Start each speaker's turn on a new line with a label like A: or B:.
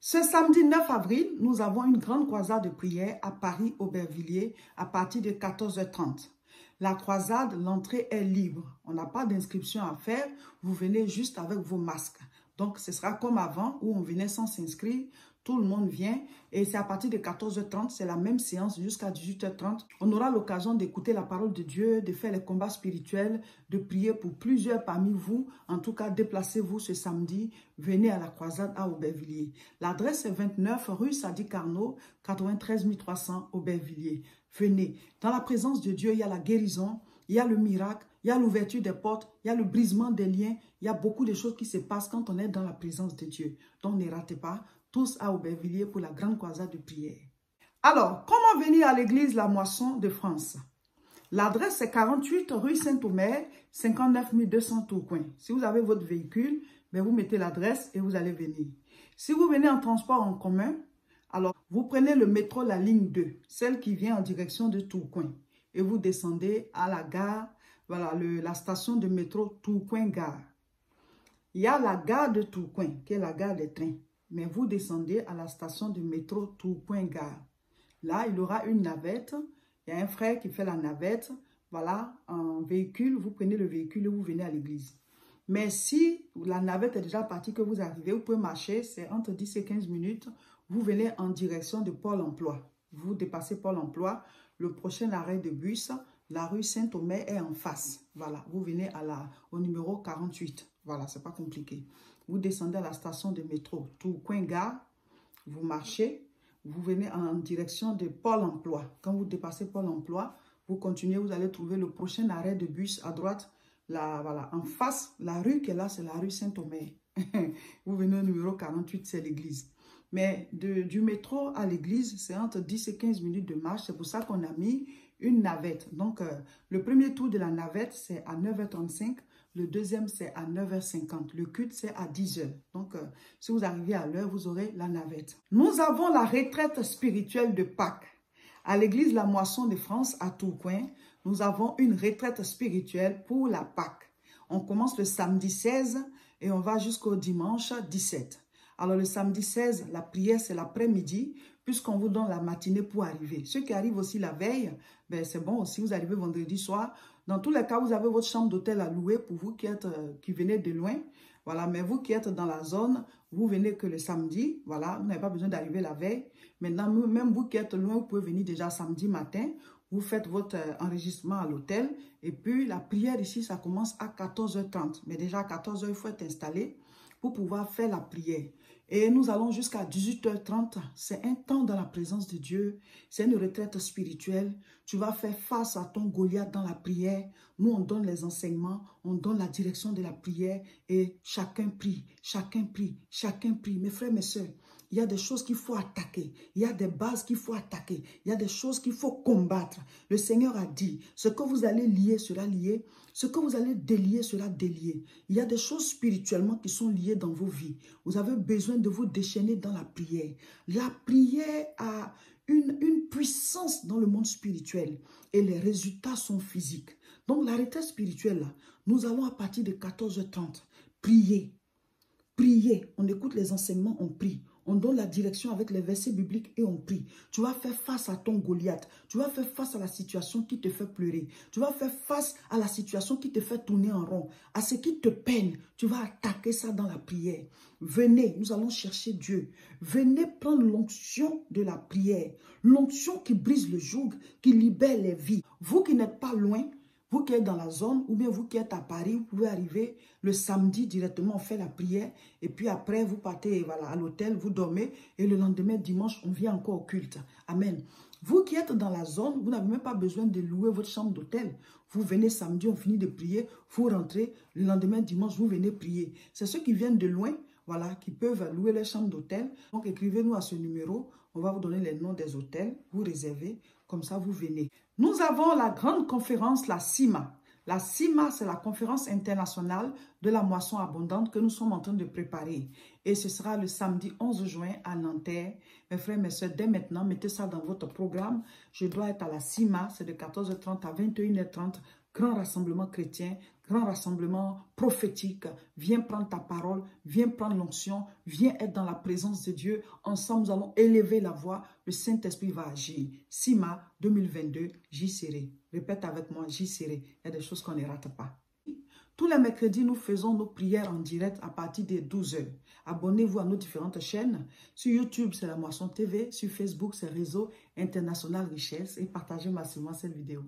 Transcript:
A: Ce samedi 9 avril, nous avons une grande croisade de prière à Paris, Aubervilliers, à partir de 14h30. La croisade, l'entrée est libre. On n'a pas d'inscription à faire. Vous venez juste avec vos masques. Donc, ce sera comme avant où on venait sans s'inscrire. Tout le monde vient et c'est à partir de 14h30, c'est la même séance jusqu'à 18h30. On aura l'occasion d'écouter la parole de Dieu, de faire les combats spirituels, de prier pour plusieurs parmi vous. En tout cas, déplacez-vous ce samedi, venez à la croisade à Aubervilliers. L'adresse est 29 rue Sadi Carnot, 93 300 Aubervilliers. Venez. Dans la présence de Dieu, il y a la guérison, il y a le miracle, il y a l'ouverture des portes, il y a le brisement des liens. Il y a beaucoup de choses qui se passent quand on est dans la présence de Dieu. Donc, ne ratez pas. Tous à Aubervilliers pour la grande croisade de prière. Alors, comment venir à l'église La Moisson de France? L'adresse est 48 rue Saint-Omer, 59 200 Tourcoing. Si vous avez votre véhicule, ben vous mettez l'adresse et vous allez venir. Si vous venez en transport en commun, alors vous prenez le métro la ligne 2, celle qui vient en direction de Tourcoing. Et vous descendez à la gare, voilà, la station de métro Tourcoing-Gare. Il y a la gare de Tourcoing, qui est la gare des trains. Mais vous descendez à la station de métro Tourcoing-Gare. Là, il y aura une navette. Il y a un frère qui fait la navette. Voilà, en véhicule, vous prenez le véhicule et vous venez à l'église. Mais si la navette est déjà partie, que vous arrivez, vous pouvez marcher, c'est entre 10 et 15 minutes. Vous venez en direction de Pôle emploi. Vous dépassez Pôle emploi. Le prochain arrêt de bus, la rue Saint-Omer est en face. Voilà, vous venez au numéro 48. Voilà, c'est pas compliqué. Vous descendez à la station de métro Tourcoing-Gare, vous marchez, vous venez en direction de Pôle emploi. Quand vous dépassez Pôle emploi, vous continuez, vous allez trouver le prochain arrêt de bus à droite. Voilà, en face, la rue qui est là, c'est la rue Saint-Omer. Vous venez au numéro 48, c'est l'église. Mais du métro à l'église, c'est entre 10 et 15 minutes de marche. C'est pour ça qu'on a mis une navette. Donc, le premier tour de la navette, c'est à 9h35. Le deuxième, c'est à 9h50. Le culte, c'est à 10h. Donc, si vous arrivez à l'heure, vous aurez la navette. Nous avons la retraite spirituelle de Pâques. À l'église La Moisson de France, à Tourcoing, nous avons une retraite spirituelle pour la Pâques. On commence le samedi 16 et on va jusqu'au dimanche 17. Alors, le samedi 16, la prière, c'est l'après-midi, puisqu'on vous donne la matinée pour arriver. Ceux qui arrivent aussi la veille, ben c'est bon, si vous arrivez vendredi soir, dans tous les cas, vous avez votre chambre d'hôtel à louer pour vous qui venez de loin. Voilà, mais vous qui êtes dans la zone, vous venez que le samedi. Voilà, vous n'avez pas besoin d'arriver la veille. Maintenant, même vous qui êtes loin, vous pouvez venir déjà samedi matin. Vous faites votre enregistrement à l'hôtel. Et puis, la prière ici, ça commence à 14h30. Mais déjà à 14h, il faut être installé pour pouvoir faire la prière. Et nous allons jusqu'à 18h30. C'est un temps dans la présence de Dieu. C'est une retraite spirituelle. Tu vas faire face à ton Goliath dans la prière. Nous, on donne les enseignements, on donne la direction de la prière et chacun prie, chacun prie, chacun prie. Mes frères, mes soeurs, il y a des choses qu'il faut attaquer. Il y a des bases qu'il faut attaquer. Il y a des choses qu'il faut combattre. Le Seigneur a dit, ce que vous allez lier sera lié. Ce que vous allez délier sera délié. Il y a des choses spirituellement qui sont liées dans vos vies. Vous avez besoin de vous déchaîner dans la prière. La prière a une puissance dans le monde spirituel et les résultats sont physiques. Donc la retraite spirituelle, là, nous allons à partir de 14h30 prier. Prier, on écoute les enseignements, on prie. On donne la direction avec les versets bibliques et on prie. Tu vas faire face à ton Goliath. Tu vas faire face à la situation qui te fait pleurer. Tu vas faire face à la situation qui te fait tourner en rond. À ce qui te peine, tu vas attaquer ça dans la prière. Venez, nous allons chercher Dieu. Venez prendre l'onction de la prière. L'onction qui brise le joug, qui libère les vies. Vous qui n'êtes pas loin, vous qui êtes dans la zone ou bien vous qui êtes à Paris, vous pouvez arriver le samedi directement, on fait la prière et puis après vous partez voilà, à l'hôtel, vous dormez et le lendemain dimanche, on vient encore au culte. Amen. Vous qui êtes dans la zone, vous n'avez même pas besoin de louer votre chambre d'hôtel. Vous venez samedi, on finit de prier, vous rentrez, le lendemain dimanche, vous venez prier. C'est ceux qui viennent de loin, voilà, qui peuvent louer leur chambre d'hôtel. Donc écrivez-nous à ce numéro, on va vous donner les noms des hôtels, vous réservez, comme ça vous venez. Nous avons la grande conférence, la CIMA. La CIMA, c'est la conférence internationale de la moisson abondante que nous sommes en train de préparer. Et ce sera le samedi 11 juin à Nanterre. Mes frères, mes soeurs, dès maintenant, mettez ça dans votre programme. Je dois être à la CIMA, c'est de 14h30 à 21h30 grand rassemblement chrétien, grand rassemblement prophétique. Viens prendre ta parole, viens prendre l'onction, viens être dans la présence de Dieu. Ensemble, nous allons élever la voix. Le Saint-Esprit va agir. Sima 2022, j'y serai. Répète avec moi, j'y serai. Il y a des choses qu'on ne rate pas. Tous les mercredis, nous faisons nos prières en direct à partir des 12 h. Abonnez-vous à nos différentes chaînes. Sur YouTube, c'est La Moisson TV. Sur Facebook, c'est Réseau International Richesse. Et partagez massivement cette vidéo.